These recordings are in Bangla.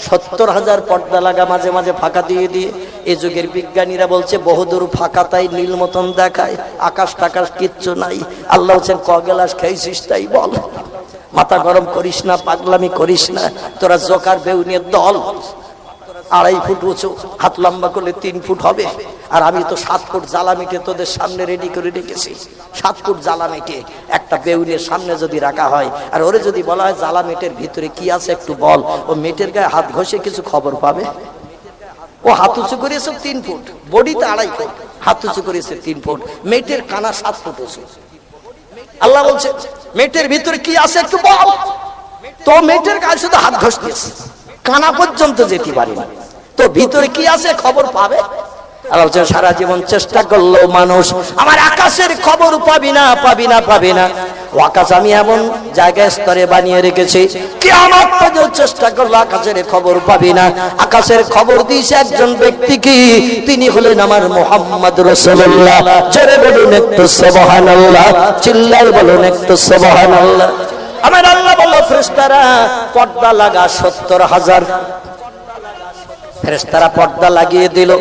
70,000 পর্দা লাগা, মাঝে মাঝে ফাঁকা দিয়ে দিয়ে। এই যুগের বিজ্ঞানীরা বলছে বহুদূর ফাঁকা, তাই নীল মতন দেখায়, আকাশ টাকাশ কিচ্ছু নাই। আল্লাহ বলছেন ক গ্লাস খেয়েছিস তাই বল, মাথা গরম করিস না, পাগলামি করিস না। তোরা জোকার বেউনির দল, 2.5 ফুট উঁচু, হাত লম্বা করলে 3 ফুট হবে, আর আমি তো 7 ফুট জ্বালামিটে তোদের সামনে রেডি করে রেখেছি। 7 ফুট জ্বালামিটে একটা বেউনের সামনে যদি রাখা হয়, আর ওরে যদি বলা হয় জ্বালামিটের ভিতরে কি আছে একটু বল, ও মেটের গায়ে হাত ঘষে কিছু খবর পাবে? ও হাত উঁচু করেছে 3 ফুট, বডিতে 2.5 ফুট, হাত উঁচু করেছে 3 ফুট, মেটের কানা 7 ফুট উঁচু। আল্লাহ বলছে মেটের ভিতরে কি আছে একটু বল, তো মেটের গায়ে শুধু হাত ঘষতেছে, কানা পর্যন্ত যেতে পারি না, তো ভিতরে কি আছে খবর পাবে? আল্লাহ বলছেন সারা জীবন চেষ্টা করলেও মানুষ আমার আকাশের খবর পাবি না, পাবি না, পাবি না। ও আকাশ আমি এমন জায়গায় স্তরে বানিয়ে রেখেছি, কিয়ামত পর্যন্ত চেষ্টা করলে আকাশের খবর পাবি না। আকাশের খবর দিয়েছে একজন ব্যক্তি, কি তিনি হলেন আমার মুহাম্মদ রাসূলুল্লাহ। জোরে বলুন একটু সুবহানাল্লাহ, চিল্লায় বলুন একটু সুবহানাল্লাহ। আমার আল্লাহ বলল ফেরেশতারা পর্দা লাগা 70,000 ফেরেশতারা পর্দা লাগিয়ে দিল।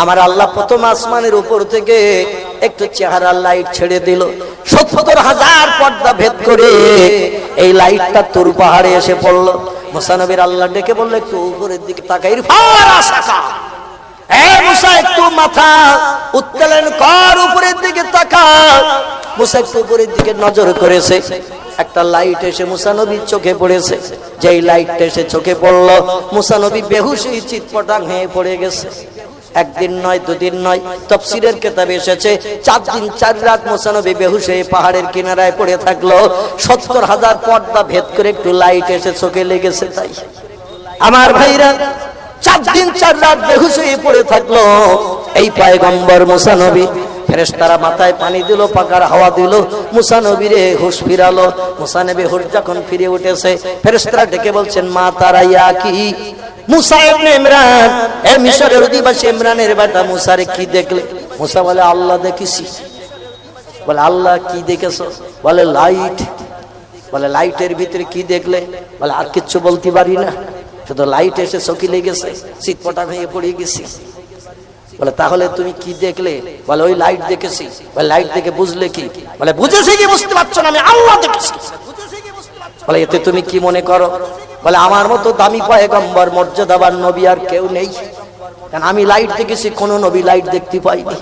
আমার আল্লাহ প্রথম আসমানের উপর থেকে একটু চেহারা লাইট ছেড়ে দিল, 70,000 পর্দা ভেদ করে এই লাইটটা তুর পাহাড়ে এসে পড়লো। মুসা নবীর আল্লাহ ডেকে বললো একটু উপরের দিকে তাকাই, মুসা একটু মাথা উত্তোলন কর, উপরের দিকে তাকা। মুসা একটু উপরের দিকে নজর করেছে, একটা লাইট এসে মুসা নবীর চোখে পড়েছে। যেই লাইটটা এসে চোখে পড়লো, মুসা নবী বেহুশ হয়ে চিৎপটাং হয়ে পড়ে গেছে। একদিন নয়, দুদিন নয়, তাফসীরের কিতাবে এসেছে 4 দিন 4 রাত মুসা নবী বেহুশ হয়ে পাহাড়ের কিনারায় পড়ে থাকলো। 70,000 পর্দা ভেদ করে একটু লাইট এসে চোখে লেগেছে। তাই আমার ভাইরা 4 দিন 4 রাত বেহুশ হয়ে পড়ে থাকলো এই পয়গম্বর মুসা নবী। ফেরেশতারা মাথায় পানি দিল, পাকার হাওয়া দিল, মুসা নবীরে হুঁশ ফিরালো। মুসা নবী হুঁশ যখন ফিরে উঠেছে, ফেরেশতারা ডেকে বলছেন মা তারা ইয়া কি? মুসা ইবনে ইমরান, এ মিশরের অধিবাসী ইমরানের বেটা মুসারে কি দেখলে? মুসা বলে আল্লাহ দেখেছি। বলে আল্লাহ কি দেখেছো? বলে লাইট। বলে লাইটের ভিতরে কি দেখলে? বলে আর কিচ্ছু বলতে পারি না, শুধু লাইট এসে চোখে লেগেছে, চিৎপটাং হয়ে পড়ে গেছি। বলে তাহলে তুমি কি দেখলে? বলে ওই লাইট দেখেছি। বলে লাইট দেখে বুঝলে কি? বলে বুঝেছি কি বুঝতে পারছো না, আমি আল্লাহ দেখেছি। বলে এতে তুমি কি মনে করো? বলে আমার মতো দামি পয়গম্বর মর্যাদাবান নবী আর কেউ নেই, কারণ আমি লাইট দেখেছি, কোন নবী লাইট দেখতে পাইনি,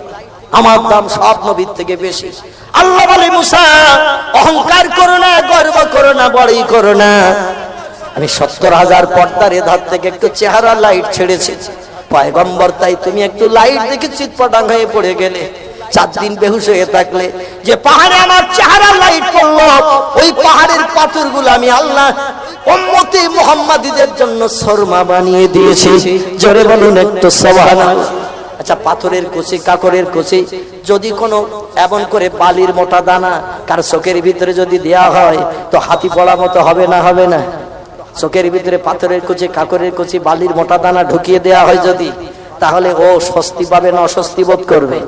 আমার দাম সব নবীর থেকে বেশি। আল্লাহ বলে মুসা অহংকার করো না, গর্ব করো না, বড়াই করো না, আমি 70,000 পর্দার এধার থেকে একটু চেহারা লাইট ছেড়েছি পয়গম্বর, তাই তুমি একটু লাইট দেখে চিৎপটাং হয়ে পড়ে গেলে। 4 দিন বেহুশ হয়ে থাকলে যে পাহাড়ে আমার চেহারা লাইট পড়লো, ওই পাহাড়ের পাথরগুলো আমি আল্লাহ উম্মতি মুহাম্মাদীদের জন্য শর্মা বানিয়ে দিয়েছি। জোরে বলুন একটু সুবহানাল্লাহ। আচ্ছা, পাথরের কুচি, কাকরের কুচি যদি কোনো এমন করে বালির মোটা দানা কার চোখের ভিতরে যদি দেয়া হয়, তো হাতি পড়া মতো হবে না? হবে না? চোখের ভিতরে পাথরের কুচি, কাকরের কুচি, বালির মোটা দানা ঢুকিয়ে দেয়া হয় যদি, তাহলে ও স্বস্তি পাবে না অস্বস্তি বোধ করবে?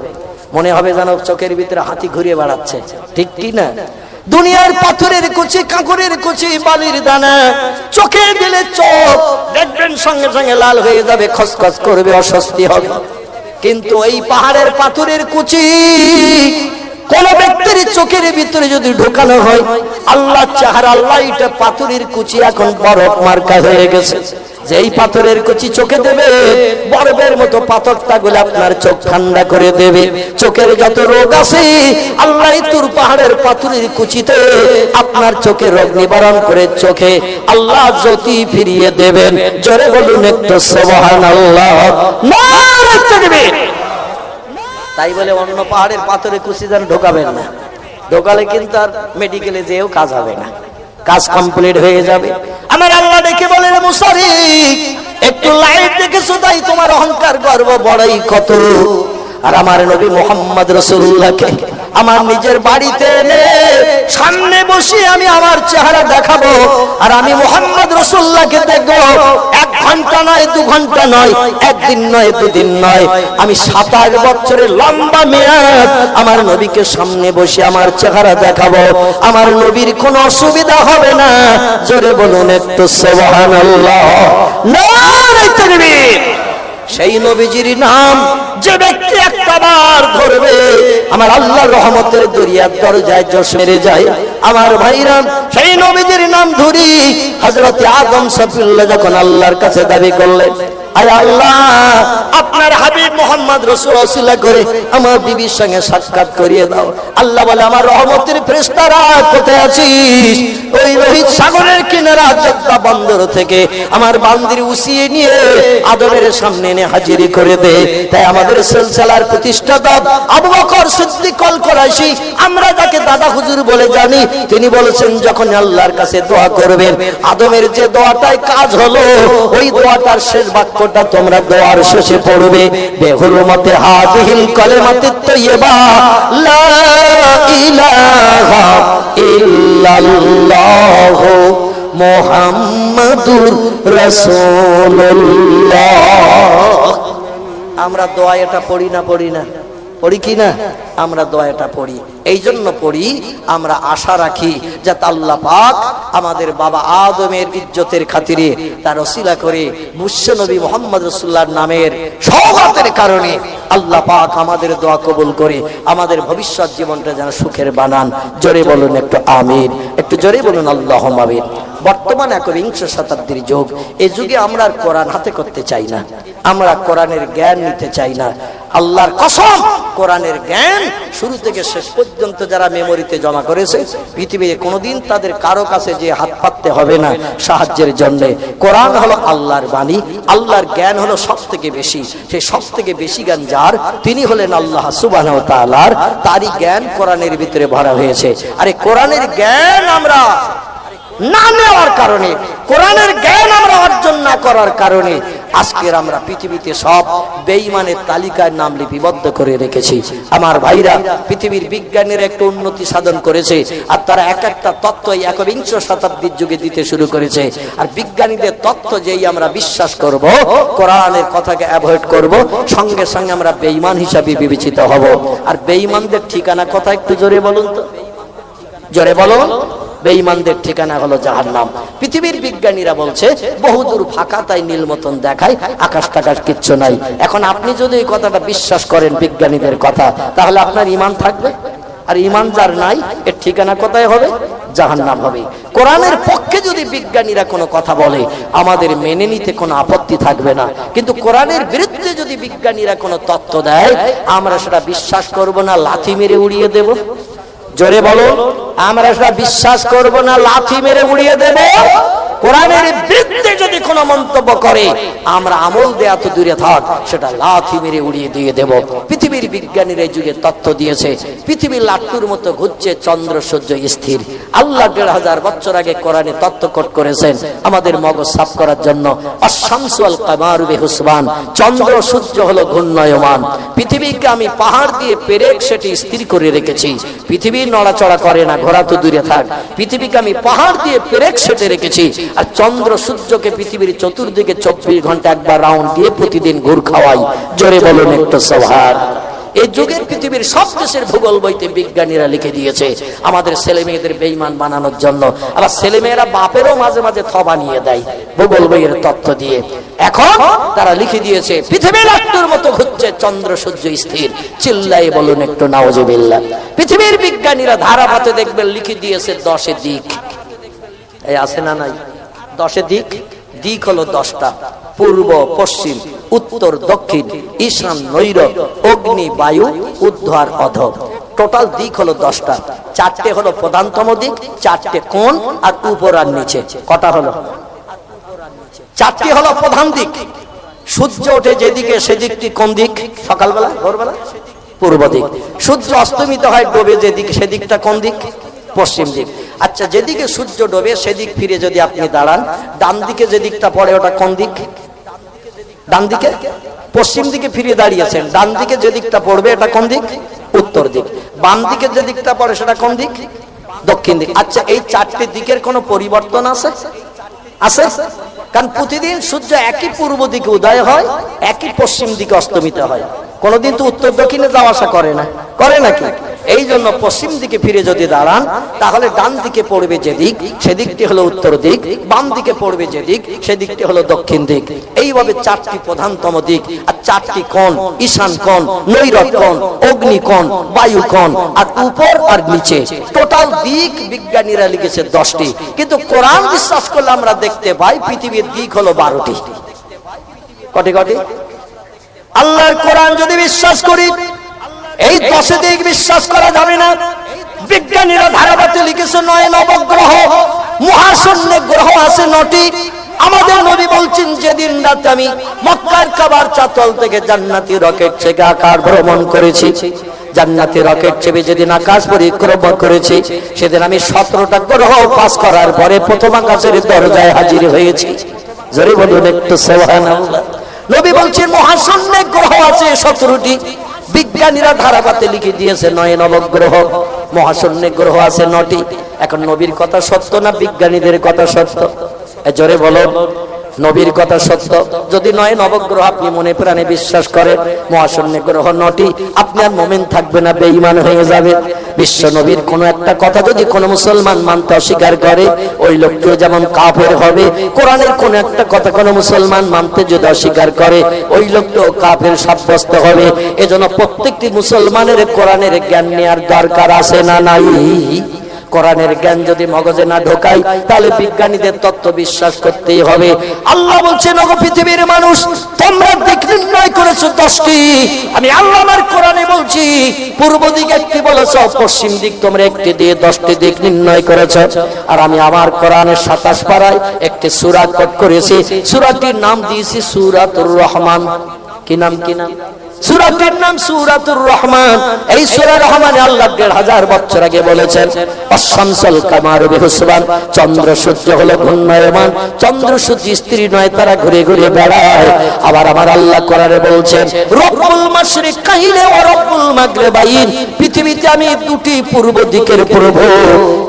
মনে হবে যেন চোখের ভিতরে হাতি ঘুরিয়ে বেড়াচ্ছে, ঠিক কি না? দুনিয়ার পাথরের কুচি, কাকরের কুচি, বালির দানা চোখে দিলে চোখ দেখবেন সঙ্গে সঙ্গে লাল হয়ে যাবে, খসখস করবে, অস্বস্তি হবে। কিন্তু এই পাহাড়ের পাথরের কুচি কোন ব্যক্তির চোখের ভিতরে যদি ঢোকানো হয়, আল্লাহ চেহারা, আল্লাহ এটা পাথরের কুচি এখন বরফ মার্কা হয়ে গেছে, যেই পাথরের কুচি চোখে দেবে বরফের মতো পাথরটা গুলো আপনার চোখ ঠান্ডা করে দেবে। চোখের যত রোগ আছে আল্লাহ তুর পাহাড়ের পাথরের কুচিতে আপনার চোখে রোগ নিবারণ করে চোখে আল্লাহ জ্যোতি ফিরিয়ে দেবেন। জোরে বলুন একটু সুবহানাল্লাহ। নারে তাকবীর। তাই বলে অন্য পাহাড়ের পাথরের কুচি যেন ঢোকাবেন না, ঢোকালে কিন্তু আর মেডিকেলে যেও কাজ হবে না, কাজ কমপ্লিট হয়ে যাবে। আমার আল্লাহ ডেকে বলেন মুসারি একটু লাইট দেখেছো তাই তোমার অহংকার গর্ব বড়াই কত। আর আমার নবী মুহাম্মদ রাসূলুল্লাহকে আমার নিজের বাড়িতে এনে সামনে বসিয়ে আমি আমার চেহারা দেখাবো, আর আমি মুহাম্মদ রাসূলুল্লাহকে দেখবো 1 ঘন্টা নয়, 2 ঘন্টা নয়, 1 দিন নয়, 2 দিন নয়, আমি 27 বছরের লম্বা মেয়াদ আমার নবীকে সামনে বসে আমার চেহারা দেখাবো। আমার নবীর কোনো অসুবিধা হবে না। জোরে বলুন একটু সুবহানাল্লাহ। সেই নবীজির নাম যে ব্যক্তি একটাবার ধরবে আমার আল্লাহর রহমতের দরিয়ার দরজায় জোশ মেরে যায়। আমার ভাইরা সেই নবীজির নাম ধরি হযরত আদম সফিউল্লাহ যখন আল্লাহর কাছে দাবি করলেন, আয় আল্লাহ আপনার হাবিব মুহাম্মদ রাসূল ওসিলা করে আমার বিবির সঙ্গে সাক্ষাৎ করিয়ে দাও। আল্লাহ বলে, আমার রহমতের ফেরেশতারা কোথায় আছিস? ওই লোহিত সাগরের কিনারা জদ্দা বন্দর থেকে আমার বান্দির উসিয়ে নিয়ে আদমের সামনে এনে হাজিরি করে দে। তাই আমাদের সিলসিলার প্রতিষ্ঠাতা আবু বকর সিদ্দিক আল কুরাইশি, আমরা যাকে দাদা হুজুর বলে জানি, তিনি বলেছেন যখন আল্লাহর কাছে দোয়া করবেন, আদমের যে দোয়াটাই কাজ হলো, ওই দোয়াটার শেষ বাক্যটা তোমরা দোয়ার শেষে পড়বে, বেহুরমতে হাযিহিল কালিমাতুত তাইয়্যিবা লা ইলাহা ইল্লাল্লাহ মুহাম্মাদুর রাসূলুল্লাহ। আমরা দোয়া এটা পড়ি না পড়ি কি না? আমরা দোয়া এটা পড়ি, এই জন্য পড়ি আমরা আশা রাখি যাতে আল্লাহ পাক আমাদের বাবা আদমের ইজ্জতের খাতিরে তার ওসিলা করে বিশ্ব নবী মুহাম্মদ রাসূলুল্লাহর নামের সওগাতের কারণে আল্লাহ পাক আমাদের দোয়া কবুল করে আমাদের ভবিষ্যৎ জীবনটা যেন সুখের বানান। জোরে বলুন একটু আমিন, একটু জোরে বলুন আল্লাহুম্মা আমিন। বর্তমান একবিংশ শতাব্দীর যুগ, এই যুগে আমরা আর কোরআন হাতে করতে চাই না, আমরা কোরআনের জ্ঞান নিতে চাই না। আল্লাহর কসম, কোরআনের জ্ঞান শুরু থেকে শেষ পর্যন্ত যারা মেমোরিতে জমা করেছে, পৃথিবীতে কোনোদিন তাদের কারো কাছে যে হাত পাততে হবে না সাহায্যের জন্য। কোরআন হলো আল্লাহর বাণী, আল্লাহর জ্ঞান হলো সব থেকে বেশি। সেই সব থেকে বেশি জ্ঞান যার, তিনি হলেন আল্লাহ সুবহানাহু ওয়া তাআলা। তারই জ্ঞান কোরআনের ভিতরে ভরা হয়েছে। আরে কোরআনের জ্ঞান আমরা না নেওয়ার কারণে, কোরআনের জ্ঞান আমরা অর্জন না করার কারণে আজকের আমরা পৃথিবীতে সব বেঈমানের তালিকায় নাম লিপিবদ্ধ করে রেখেছি। আমার ভাইরা, পৃথিবীর বিজ্ঞানের একটা উন্নতি সাধন করেছে, আর তারা এক একটা তত্ত্ব একবিংশ শতাব্দীর যুগে দিতে শুরু করেছে। আর বিজ্ঞানীদের তত্ত্ব যেই আমরা বিশ্বাস করব, কোরআনের কথাকে অ্যাভয়েড করব, সঙ্গে সঙ্গে আমরা বেঈমান হিসাবে বিবেচিত হব। আর বেঈমানদের ঠিকানা কথা একটু জোরে বলুন তো, জোরে বলুন। বেঈমানদের ঠিকানা হলো জাহান্নাম। পৃথিবীর বিজ্ঞানীরা বলছে বহুদূর ফাঁকা, তাই নীল মতন দেখায়, আকাশ টাকাশ কিচ্ছু নাই। এখন আপনি যদি এই কথাটা বিশ্বাস করেন বিজ্ঞানীদের কথা, তাহলে আপনার ঈমান থাকবে? আর ঈমান যার নাই, এর ঠিকানা কোথায় হবে? জাহান্নাম হবে। কোরআনের পক্ষে যদি বিজ্ঞানীরা কোনো কথা বলে, আমাদের মেনে নিতে কোনো আপত্তি থাকবে না। কিন্তু কোরআনের বিরুদ্ধে যদি বিজ্ঞানীরা কোনো তত্ত্ব দেয়, আমরা সেটা বিশ্বাস করব না, লাথি মেরে উড়িয়ে দেব। জোরে বলো, আমরা সেটা বিশ্বাস করব না, লাথি মেরে উড়িয়ে দেব। কোরআনের বিরুদ্ধে যদি কোনো মন্তব্য করে, আমরা আমল দেয়া তো দূরে থাক, সেটা লাথি মেরে উড়িয়ে দিয়ে দেব। পৃথিবীর বিজ্ঞানীরা এই যুগে তথ্য দিয়েছে, পৃথিবীর লাট্টুর মতো ঘুরছে, চন্দ্র সূর্য স্থির। আল্লাহ ১৫০০ বছর আগে কোরআনে তথ্য কোট করেছেন আমাদের মগজ সাফ করার জন্য। আশ-শামসু ওয়াল কামারু বিহুসবান, চন্দ্র সূর্য হলো ঘূর্ণায়মান। পৃথিবীকে আমি পাহাড় দিয়ে পেরেক সেটি স্থির করে রেখেছি, পৃথিবী নড়াচড়া করে না, ঘোরা তো দূরে থাক। পৃথিবীকে আমি পাহাড় দিয়ে পেরেক সেটে রেখেছি, আর চন্দ্র সূর্যকে পৃথিবীর চতুর্দিকে ২৪ ঘন্টা একবার রাউন্ড দিয়ে প্রতিদিন ঘুর খাওয়াই। জোরে বলুন একটু সুবহানাল্লাহ। এই যুগের পৃথিবীর সব দেশের ভূগোল বইতে বিজ্ঞানীরা লিখে দিয়েছে আমাদের ছেলে মেয়েদের বেঈমান বানানোর জন্য। আবার ছেলে মেয়েরা বাপেরও মাঝে মাঝে থবা নিয়ে দেয় ভূগোল বইয়ের তথ্য দিয়ে। এখন তারা লিখে দিয়েছে পৃথিবীর লাট্টুর মতো ঘুরছে, চন্দ্র সূর্য স্থির। চিল্লাই বলুন একটু নাউজুবিল্লাহ। পৃথিবীর বিজ্ঞানীরা ধারাপাতে দেখবেন লিখে দিয়েছে 10 দিক। এই আছে না নাই? 10 দিক। দিক হলো 10টা: পূর্ব, পশ্চিম, উত্তর, দক্ষিণ, ঈশান, নৈরব, অগ্নি, বায়ু, ঊর্ধ্ব আর অধঃ। টোটাল দিক হলো 10টা। 4টে হলো প্রধানতম দিক, 4টে কোণ, আর উপর আর নিচে। কটা হলো? 4টি হলো প্রধান দিক। সূর্য ওঠে যেদিকে সেদিকটি কোন দিক? সকালবেলা, ভোরবেলা? পূর্ব দিক। সূর্য অস্তমিত হয় ডোবে যেদিকে, সেদিকটা কোন দিক? পশ্চিম দিক। আচ্ছা, যেদিকে সূর্য ডোবে সেদিক ফিরে যদি আপনি দাঁড়ান, ডান দিকে যে দিকটা পড়ে ওটা কোন দিক? ডান দিকে। পশ্চিম দিকে ফিরে দাঁড়িয়েছেন, ডান দিকে যে দিকটা পড়বে এটা কোন দিক? উত্তর দিক। বাম দিকে যে দিকটা পড়ে সেটা কোন দিক? দক্ষিণ দিক। আচ্ছা, এই 4টি দিকের কোনো পরিবর্তন আছে? আছে? কারণ প্রতিদিন সূর্য একই পূর্ব দিকে উদয় হয়, একই পশ্চিম দিকে অস্তমিত হয়। কোনদিন তো উত্তর দক্ষিণে যাওয়া আসা করে না, করে নাকি? এই জন্য পশ্চিম দিকে ফিরে যদি দাঁড়ান তাহলে ডান দিকে পড়বে যেদিক সেদিকটি হলো উত্তর দিক, বাম দিকে পড়বে যেদিক সেদিকটি হলো দক্ষিণ দিক। এইভাবে চারটি প্রধানতম দিক আর চারটি কোণ, ঈশান কোণ, নৈরত কোণ, অগ্নি কোণ, বায়ু কোণ আর উপর আর নিচে, টোটাল দিক বিজ্ঞানীরা লিখেছে 10টি। কিন্তু কোরআন বিশ্বাস করলে আমরা দেখতে পাই পৃথিবীর দিক হলো 12টি। কটি কটি? আল্লাহর কোরআন যদি বিশ্বাস করি এই 10 দিক বিশ্বাস করা যাবে না। বিজ্ঞানীরা ধারাবাতে লিখেছে 9 নবগ্রহ, মহাশূন্য গ্রহ আছে 9টি। আমাদের নবী বলছেন যেদিন রাতে আমি মক্কার কাবার চাতল থেকে জান্নাতি রকেট থেকে আকাশ ভ্রমণ করেছি, জান্নাতি রকেট চেপে যেদিন আকাশ পরিক্রমা করেছি, সেদিন আমি 17টা গ্রহ পাস করার পরে প্রথম আকাশের দরজায় হাজির হয়েছি। জোরে বলুন একটু সুবহানাল্লাহ। নবী বলছেন মহাশূন্য গ্রহ আছে 17টি। বিজ্ঞানীরা ধারাবাতে লিখে দিয়েছে 9 নবগ্রহ, মহাশূন্য গ্রহ আছে 9টি। এখন নবীর কথা সত্য না বিজ্ঞানীদের কথা সত্য? জোরে বলো, নবীর কথা সত্য। যদি 9 নবগ্রহ আপনি মনে প্রাণে বিশ্বাস করেন, মহাশূন্য গ্রহ 9টি, আপনি আর মুমিন থাকবে না, বেঈমান হয়ে যাবে। বিশ্ব নবীর কোন একটা কথা যদি কোন মুসলমান মানতে অস্বীকার করে, ওই লোকটিও যেমন কাফের হবে। কোরআনের কোন একটা কথা কোন মুসলমান মানতে যদি অস্বীকার করে, ওই লোকটিও কাফের সাব্যস্ত হবে। এজন্য প্রত্যেকটি মুসলমানের কোরআনের জ্ঞান নেওয়ার দরকার আছে না নাই? কোরআনের জ্ঞান যদি মগজে না ঢোকায় তাহলে বিজ্ঞানীদের তত্ত্ব বিশ্বাস করতেই হবে। আল্লাহ বলছেন, ওগো পৃথিবীর মানুষ, তোমরা দিক নির্ণয় করেছো 10টি। আমি আল্লাহ আমার কোরআনে বলছি পূর্ব দিক একটি বলেছ, পশ্চিম দিক তোমরা একটি দিয়ে 10টি দিক নির্ণয় করেছো। আর আমি আমার কোরআনের 27 পারায় একটি সূরা কোট করেছি, সূরাটির নাম দিয়েছি সূরাতুর রহমান। কি নাম? কি নাম? সূরাটির নাম সূরাতুর রহমান। এই সূরা রহমানে আল্লাহ 1000 বছর আগে বলেছেন আশ-শামসুল কামারু বিহুসবান, চন্দ্র সূর্য হলো ঘূর্ণায়মান, চন্দ্র সূর্য স্ত্রী নয়, তারা ঘুরে ঘুরে বেড়ায়। আবার আমার আল্লাহ কোরআনে বলছেন রব্বুল মাশরিকাইনি ওয়া রব্বুল মাগরিবাইন, পৃথিবীতে আমি 2টি পূর্ব দিকের প্রভু,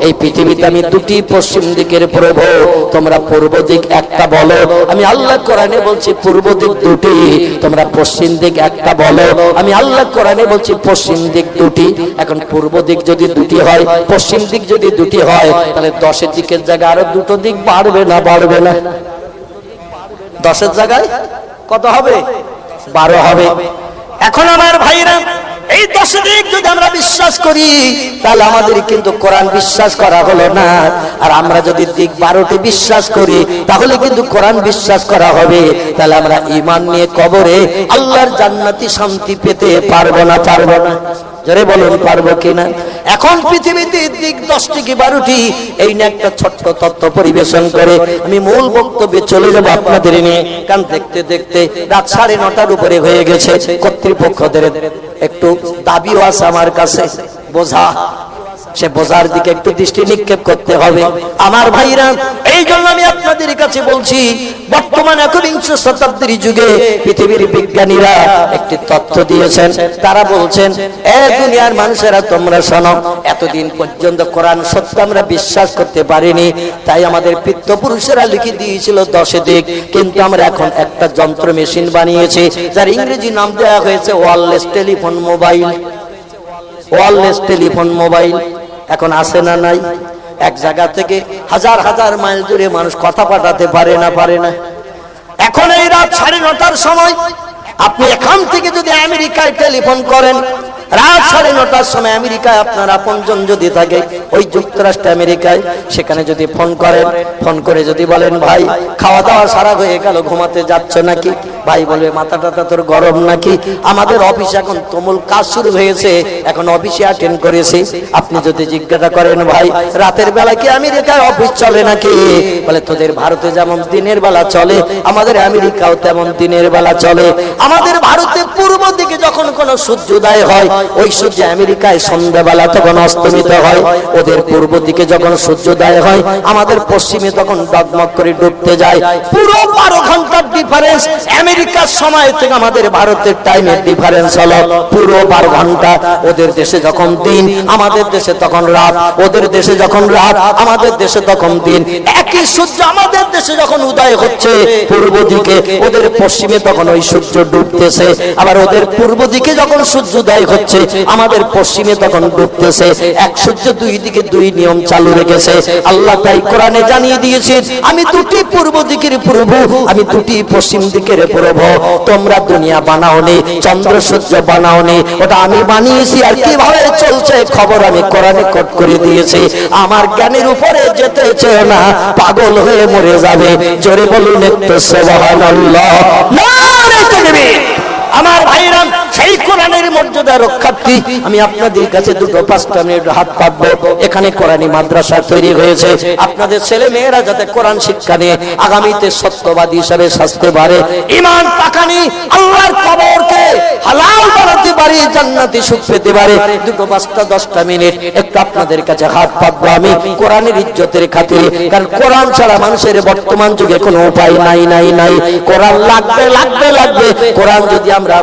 এই পৃথিবীতে আমি 2টি পশ্চিম দিকের প্রভু। তোমরা পূর্ব দিক একটা বলো, আমি আল্লাহ কোরআনে বলছি পূর্ব দিক 2টি, তোমরা পশ্চিম দিক একটা বলো, আমি আল্লাহ কোরআনে বলছি পশ্চিম দিক 2টি। এখন পূর্ব দিক যদি 2টি হয়, পশ্চিম দিক যদি 2টি হয়, তাহলে 10 দিকের জায়গায় আরো 2টো দিক বাড়বে না বাড়বে না? 10 জায়গায় কত হবে? 12 হবে। এখন আমার ভাইরা, এই 10 দিক যদি আমরা বিশ্বাস করি তাহলে আমাদের কিন্তু কোরআন বিশ্বাস করা হলো না। আর আমরা যদি দিক 12টি বিশ্বাস করি তাহলে কিন্তু কোরআন বিশ্বাস করা হবে। তাহলে আমরা ঈমান নিয়ে কবরে আল্লাহর জান্নাতি শান্তি পেতে পারবো না পারবো না? জোরে বলুন পারবো কিনা? এখন পৃথিবীতে দিক 10টি কি 12টি, এই নিয়ে একটা ছোট্ট তথ্য পরিবেশন করে আমি মূল বক্তব্যে চলে যাব আপনাদের নিয়ে। কারণ দেখতে দেখতে রাত 9:30টার উপরে হয়ে গেছে। কর্তৃপক্ষদের একটু দাবিও আছে আমার কাছে, বোঝা, সে বোঝার দিকে একটু দৃষ্টি নিক্ষেপ করতে হবে আমার ভাইরা। এই জন্য আমি আপনাদের কাছে বলছি, বর্তমান 21শ শতাব্দীর যুগে পৃথিবীর বিজ্ঞানীরা একটি তথ্য দিয়েছেন। তারা বলছেন, দুনিয়ার মানুষেরা তোমরা শোনো, এতদিন পর্যন্ত কোরআন সত্য আমরা বিশ্বাস করতে পারিনি, তাই আমাদের পিতৃপুরুষেরা লিখে দিয়েছিল 10 দিক। কিন্তু আমরা এখন একটা যন্ত্র মেশিন বানিয়েছি, যার ইংরেজি নাম দেওয়া হয়েছে wireless telephone mobile. Wireless telephone mobile এখন আছে না নাই? এক জায়গা থেকে হাজার হাজার মাইল দূরে মানুষ কথা পাঠাতে পারে না পারে না? এখন এই রাত 9:30টার সময় আপনি এখান থেকে যদি আমেরিকায় টেলিফোন করেন, রাত 9:30টার সময় আমেরিকায় আপনার আপনজন যদি থাকে, ওই যুক্তরাষ্ট্র আমেরিকায়, সেখানে যদি ফোন করেন, ফোন করে যদি বলেন ভাই খাওয়া দাওয়া সারা হয়ে গেল, ঘুমাতে যাচ্ছ নাকি? ভাই বলবে মাথা টাথা তোর গরম নাকি? আমাদের অফিসে এখন তুমুল কাজ শুরু হয়েছে, এখন অফিসে অ্যাটেন্ড করেছি। আপনি যদি জিজ্ঞাসা করেন ভাই রাতের বেলা কি আমেরিকায় অফিস চলে নাকি? বলে তোদের ভারতে যেমন দিনের বেলা চলে, আমাদের আমেরিকাও তেমন দিনের বেলা চলে। আমাদের ভারতে পূর্ব দিকে যখন কোনো সূর্যোদয় হয়, ওই সূর্য আমেরিকায় সন্ধ্যাবেলা তখন অস্তমিত হয়। ওদের পূর্ব দিকে যখন সূর্যোদয় হয়, আমাদের পশ্চিমে তখন ডগমগ করে ডুবতে যায়। পুরো 12 ঘন্টার ডিফারেন্স আমেরিকার সময় থেকে আমাদের ভারতের টাইমের ডিফারেন্স হলো পুরো 12 ঘন্টা। ওদের দেশে যখন দিন আমাদের দেশে তখন রাত, ওদের দেশে যখন রাত আমাদের দেশে তখন দিন। একই সূর্য আমাদের দেশে যখন উদয় হচ্ছে পূর্ব দিকে, ওদের পশ্চিমে তখন ওই সূর্য ডুবতেছে। আবার ওদের পূর্ব দিকে যখন সূর্য উদয় হচ্ছে আমাদের পশ্চিমে তখন ডুবতেছে। এক সূর্য দুই দিকে দুই নিয়ম চালু রেখেছে আল্লাহ। তাই কোরআনে জানিয়ে দিয়েছে আমি দুটি পূর্ব দিকের প্রভু, আমি দুটি পশ্চিম দিকের প্রভু। তোমরা দুনিয়া বানাওনি, চন্দ্র সূর্য বানাওনি, ওটা আমি বানিয়েছি। আর কিভাবে চলছে খবর আমি কোরআনে কোট করে দিয়েছি। আমার জ্ঞানের উপরে যেতে চেয়ে না, পাগল হয়ে মরে যাবে। জোরে বলুন একটু সুবহানাল্লাহ। নারে তাকবীর। আমার ভাইরা, সেই কোরআনের মর্যাদা রক্ষার্থী আমি আপনাদের কাছে 2-5 মিনিট হাত পাতবো। এখানে কোরআনী মাদ্রাসা তৈরি হয়েছে আপনাদের ছেলে মেয়েরা যাতে কোরআন শিক্ষা নিয়ে আগামীতে সত্যবাদী হিসাবে সাজতে পারে, ঈমান পাকানি আল্লাহর কবরকে হালাল বানাতে পারে, জান্নাতি সুখ পেতে পারে। 2-5-10 মিনিট একটু আপনাদের কাছে হাত পাতবো আমি কোরআনের ইজ্জতের খাতিরে। কারণ কোরআন ছাড়া মানুষের বর্তমান যুগে কোনো উপায় নাই। কোরআন লাগবে লাগবে লাগবে। কোরআন যদি আমরা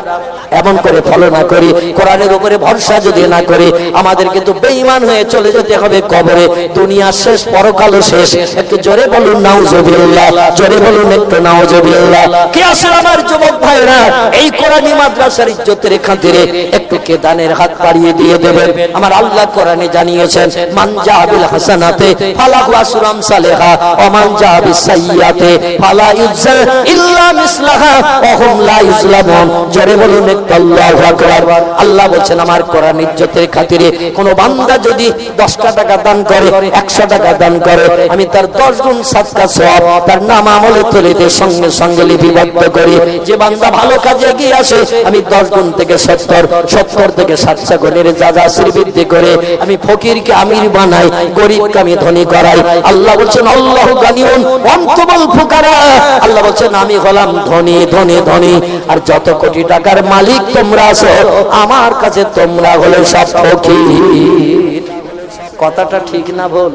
এমন করে ফলো না করি, কোরআনের উপরে ভরসা যদি না করি, আমাদের কিন্তু বেঈমান হয়ে চলে যেতে হবে কবরে। দুনিয়া শেষ, পরকাল শেষ। একটু জোরে বলুন নাউজুবিল্লাহ, জোরে বলুন একটু নাউজুবিল্লাহ। কি আসলে আমার যুবক ভাইরা, এই কোরআনী মাদ্রাসার ইজ্জতের খাতিরে একটু কে দানের হাত বাড়িয়ে দিয়ে দেবেন। আমার আল্লাহ কোরআনে জানিয়েছেন মান জাবিল হাসানাতে ফালাহু আশরু আমসালিহা ওয়া মান জাবিস সাইয়্যাতে ফালা ইউজা ইল্লা মিসলাহা ওয়া হুম লা ইউজলামুন। জোরে বলুন আল্লাহু আকবার। আল্লাহ বলেন আমার কোরআন ইজ্জতের খাতিরে কোন বান্দা যদি 10 টাকা দান করে, 100 টাকা দান করে, আমি তার 10 গুণ সাদকা সওয়াব তার নাম আমলে তুলিতে সঙ্গে সঙ্গে লিপিবদ্ধ করি। যে বান্দা ভালো কাজে এগিয়ে আসে আমি 10 গুণ থেকে 70 থেকে 700 গুণের যাজা বৃদ্ধি করে আমি ফকিরকে আমির বানাই, গরিবকে আমি ধনী করাই। আল্লাহ বলেন আল্লাহু গানিউন ওয়া আনতুমুল ফুকারা। আল্লাহ বলেন আমি হলাম ধনী ধনী ধনী, আর যত কোটি টাকার মালিক তোমরা আছো আমার কাছে তোমরা হলো সব ফকির। কথাটা ঠিক না ভুল?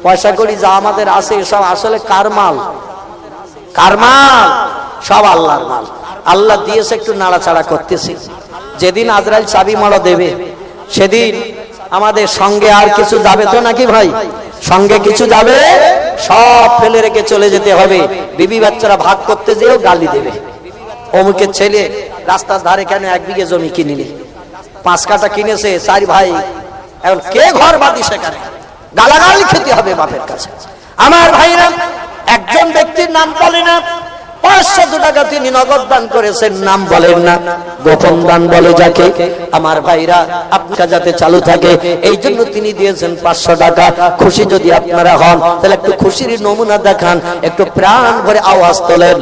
পয়সা করি যা আমাদের আছে সব আসলে কার মাল? কার মাল? সব আল্লাহর মাল। আল্লাহ দিয়েছে, একটু নাড়াচাড়া করতেছি। যেদিন আজরাইল চাবি মারা দেবে সেদিন আমাদের সঙ্গে আর কিছু যাবে তো নাকি ভাই? সঙ্গে কিছু যাবে, সব ফেলে রেখে চলে যেতে হবে। বিবি বাচ্চারা ভাগ করতে যেও গালি দেবে, অমুকের ছেলে রাস্তার ধারে কেন 1 বিঘে জমি কিনিনি, 5 কাঠা কিনেছে 4 ভাই, এখন কে ঘর বাঁধি সেখানে গালাগালি খেতে হবে বাপের কাছে। আমার ভাইরা, একজন ব্যক্তির নাম বলে না, 500 টাকা তিনি নগদ দান করেছেন, নাম বলেন না, গোপন দান বলে যাকে। আমার ভাইরা, আপনার যাতে চালু থাকে এই জন্য তিনি দিয়েছেন 500 টাকা। খুশি যদি আপনারা হন তাহলে একটু খুশির নমুনা দেখান, একটু প্রাণ ভরে আওয়াজ তোলেন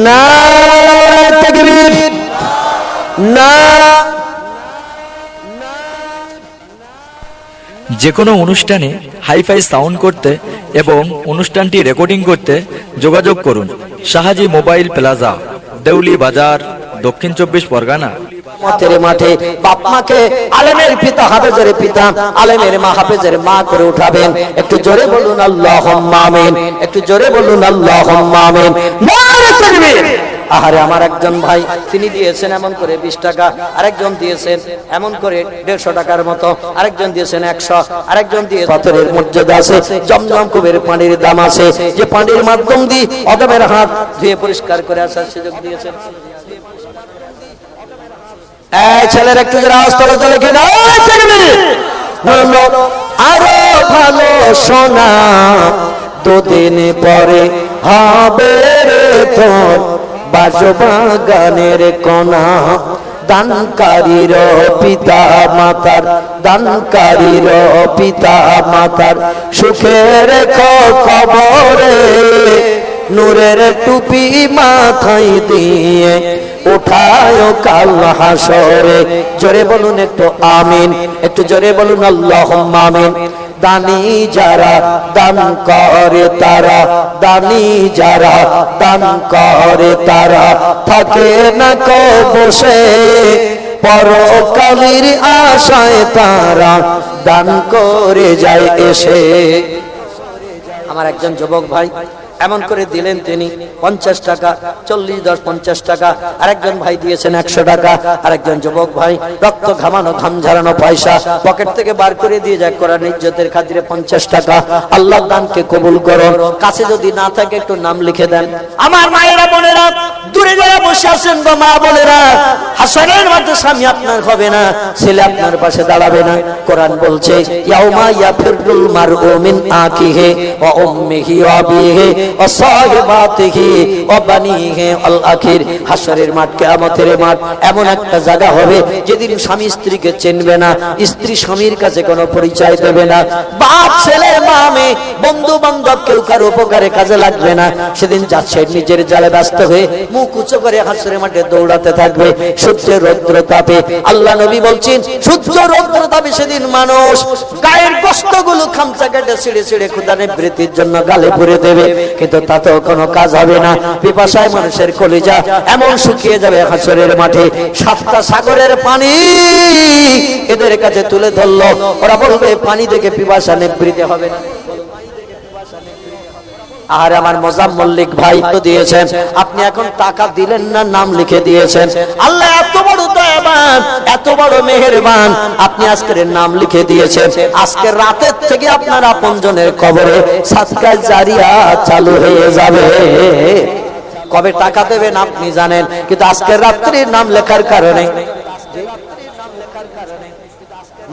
নারে তাকবীর, না। যে কোনো অনুষ্ঠানে হাইফাই সাউন্ড করতে এবং অনুষ্ঠানটি রেকর্ডিং করতে যোগাযোগ করুন শাহাজি মোবাইল প্লাজা, দেউলি বাজার, দক্ষিণ 24 পরগনা। মাঠে বাপ মাকে আলেমের পিতা হাফেজের পিতা, আলেমের মা হাফেজের মা করে উঠাবেন। একটু জোরে বলুন আল্লাহুম্মা আমিন, একটু জোরে বলুন আল্লাহুম্মা আমিন। নারে তাকবীর। আহারে, আমার একজন ভাই তিনি দিয়েছেন এমন করে 20 টাকা, আরেকজন দিয়েছেন এমন করে 150 টাকার মতো, আরেকজন দিয়েছেন 100, আরেকজন দিয়ে পাথরের মর্যাদা আছে, জমজম কুবের পানির দাম আছে, যে পানির মাধ্যম দিয়ে অদমের হাত ধুয়ে পরিষ্কার করে আসার সুযোগ দিয়েছেন। এই ছেলের একটু যারা আওয়াজ তোলে কি দাও আরো ভালো শোনা, 2 দিন পরে হবে রে তোর বাসবাগানের কোনা। দানকারীর পিতা মাতার, দানকারীর পিতা মাতার সুখে রেখো কবরে, নূরের টুপি মাথায় দিয়ে উঠায় কাল হাসরে। জোরে বলুন একটু আমিন, একটু জোরে বলুন আল্লাহুম্মা আমিন। দানি যারা দান করে তারা, দানি যারা দান করে তারা থাকে না কো বসে, পরকালের আশায় তারা দান করে যায় এসে। আমার একজন যুবক ভাই এমন করে দিলেন তিনি 50 টাকা, 40 10 50 টাকা। আরেকজন ভাই দিয়েছেন 100 টাকা। আরেকজন যুবক ভাই রক্ত ঘামানো ঘাম ঝরানো পয়সা পকেট থেকে বার করে দিয়ে যায় কোরআন ইজ্জতের খাতিরে 50 টাকা। আল্লাহ দানকে কবুল করুন। কাছে যদি না থাকে একটু নাম লিখে দেন। আমার মায়েরা বোনেরা, দূরে যারা বসে আছেন গো মা বোনেরা, হাসরের মাঠে স্বামী আপনার হবে না, ছেলে আপনার পাশে দাঁড়াবে না। কোরআন বলছে ইয়াউমা ইয়াফিরুল মারউ মিন আখিহি ওয়া উম্মিহি ওয়া আবিহি ওয়া সাহিবাতিহি ওয়া বানিহি আল আখির। হাসরের মাঠ, কিয়ামতের মাঠ এমন একটা জায়গা হবে যেদিন স্বামী স্ত্রীকে চিনবে না, স্ত্রী স্বামীর কাছে কোনো পরিচয় দেবে না, বাপ ছেলে মা মেয়ে বন্ধু বান্ধব কেউ কারো উপকারে কাজে লাগবে না। সেদিন যাচ্ছে নিজের জালে ব্যস্ত হয়ে মুখ উঁচু করে হাসরের মাঠে দৌড়াতে থাকবে সূর্যের রৌদ্র তাপে। আল্লাহ নবী বলছেন সূর্য রৌদ্র তাপে সেদিন মানুষ গায়ের গোশতগুলো খামচা কেটে ছিঁড়ে ছিঁড়ে ক্ষুধা নিবৃত্তির জন্য গালে পুরে দেবে, কিন্তু তাতেও কোনো কাজ হবে না। পিপাসায় মানুষের কলিজা এমন শুকিয়ে যাবে হাসরের মাঠে, 7টা সাগরের পানি এদের কাছে তুলে ধরলো, ওরা বলবে পানি থেকে পিপাসা নিবৃত্তি হবে না। আর আমার মোজাম্মল্লিক ভাই তো দিয়েছেন, আপনি এখন টাকা দিলেন না, নাম লিখে দিয়েছেন। আল্লাহ এত বড় দয়াবান, এত বড় মেহেরবান, আপনি আজকের নাম লিখে দিয়েছেন। আজকে রাতের থেকে আপনার আপনজনের কবরে সাদকা জারিয়া চালু হয়ে যাবে। কবে টাকা দেবেন আপনি জানেন, কিন্তু আজকের রাত্রির নাম লেখার কারণে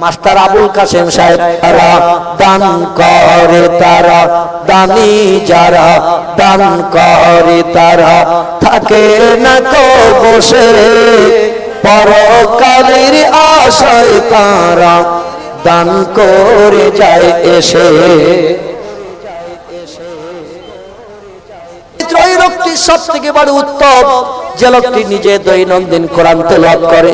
মাস্টার আবুল কাসেম সাহেব দান করে তারা, দানি যারা দান করে তারা থাকে না কো বসে, পরকালের আশায় তারা দান করে যায় এসে। ওই লোকটি সব থেকে বড় উত্তম যে লোকটি নিজে দৈনন্দিন কোরআন তেলাওয়াত করে,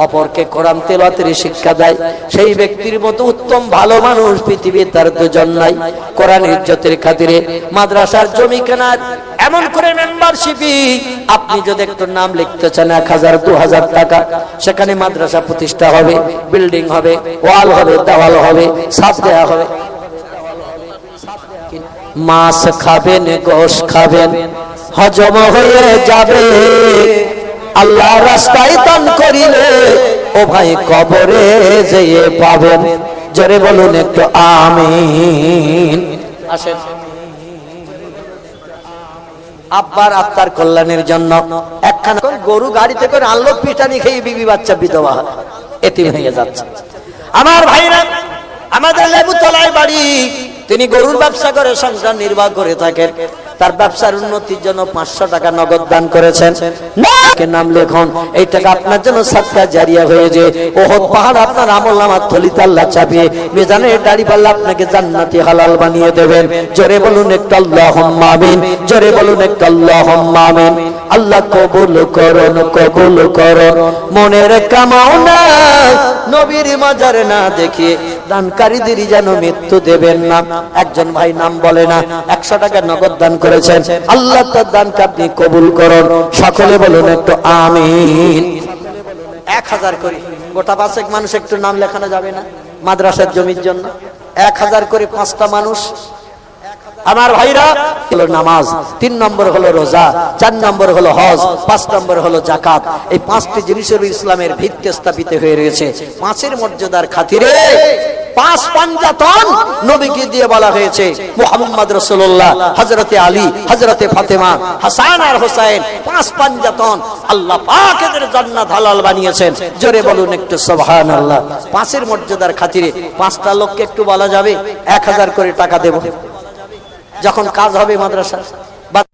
অপরকে কোরআন তেলাওয়াতের শিক্ষা দেয়, সেই ব্যক্তির মতো উত্তম ভালো মানুষ পৃথিবীর তার দুজন নাই। কোরআন ইজ্জতের খাতিরে মাদ্রাসার জমি কেনার এমন করে মেম্বারশিপই, আপনি যদি একটু নাম লিখতে চান 1000 2000 টাকা, সেখানে মাদ্রাসা প্রতিষ্ঠা হবে, বিল্ডিং হবে, ওয়াল হবে, দেওয়াল হবে, ছাদ দেওয়া হবে। মাছ খাবেন, গোশ খাবেন, হজম হয়ে যাবে। আল্লাহ রাস্তায় দান করিলে ও ভাই কবরে যেয়ে পাবেন। জোরে বলুন একটু আমিন। আসেন আব্বার আত্মার কল্যাণের জন্য একখানা গরু গাড়িতে করে আনলো, পিটানি খেয়ে বিবি বাচ্চা বিধবা এতিম হয়ে যাচ্ছে। আমার ভাইরা, আমাদের লেবুতলায় বাড়ি, তিনি গরুর ব্যবসা করে সংসার নির্বাহ করে থাকেন। তার ব্যবসার উন্নতির জন্য 500 টাকা নগদ দান করেছেন। নাম লেখন, এই টাকা আপনার জন্য সাদকা জারিয়া হয়ে যে ওহদ পাহাড় আপনার আমলনামার থলিতে আল্লাহ চাপিয়ে মিজানের দাড়ি পাল্লা আপনাকে জান্নাতি হালাল বানিয়ে দেবেন। জোরে বলুন একটু আল্লাহুম্মা আমিন, জোরে বলুন একটু আল্লাহুম্মা আমিন। আল্লাহ কবুল করুন, কবুল করুন। মনের কামনা নবীর মাজার না দেখে দানকারীদের যেন মৃত্যু দেবেন না। একজন ভাই নাম বলে না, 100 টাকা নগদ দান করেছেন। আল্লাহ তার দানকে আপনি কবুল করুন। সকলে বলুন একটু আমিন। 1000 করে গোটা 5 মানুষ একটু নাম লেখানো যাবে না মাদ্রাসার জমির জন্য? 1000 করে 5টা মানুষ। আমার ভাইরা, হলো নামাজ, 3 নম্বর হলো রোজা, 4 নম্বর হলো হজ, 5 নম্বর হলো যাকাত। এই 5টি জিনিসের ইসলামের ভিত্তি স্থাপিত হয়ে রয়েছে। 5-এর মর্যাদার খাতিরে 5 পাঞ্জাতন নবীকে দিয়ে বলা হয়েছে মুহাম্মদ রাসূলুল্লাহ, হযরতে আলী, হযরতে ফাতেমা, হাসান আর হোসেন, 5 পাঞ্জাতন আল্লাহ পাক এদের জান্নাত হালাল বানিয়েছেন। জোরে বলুন একটু সুবহানাল্লাহ। 5-এর মর্যাদার খাতিরে 5টা লোককে একটু বলা যাবে 1000 করে টাকা দেব, যখন কাজ হবে মাদ্রাসা।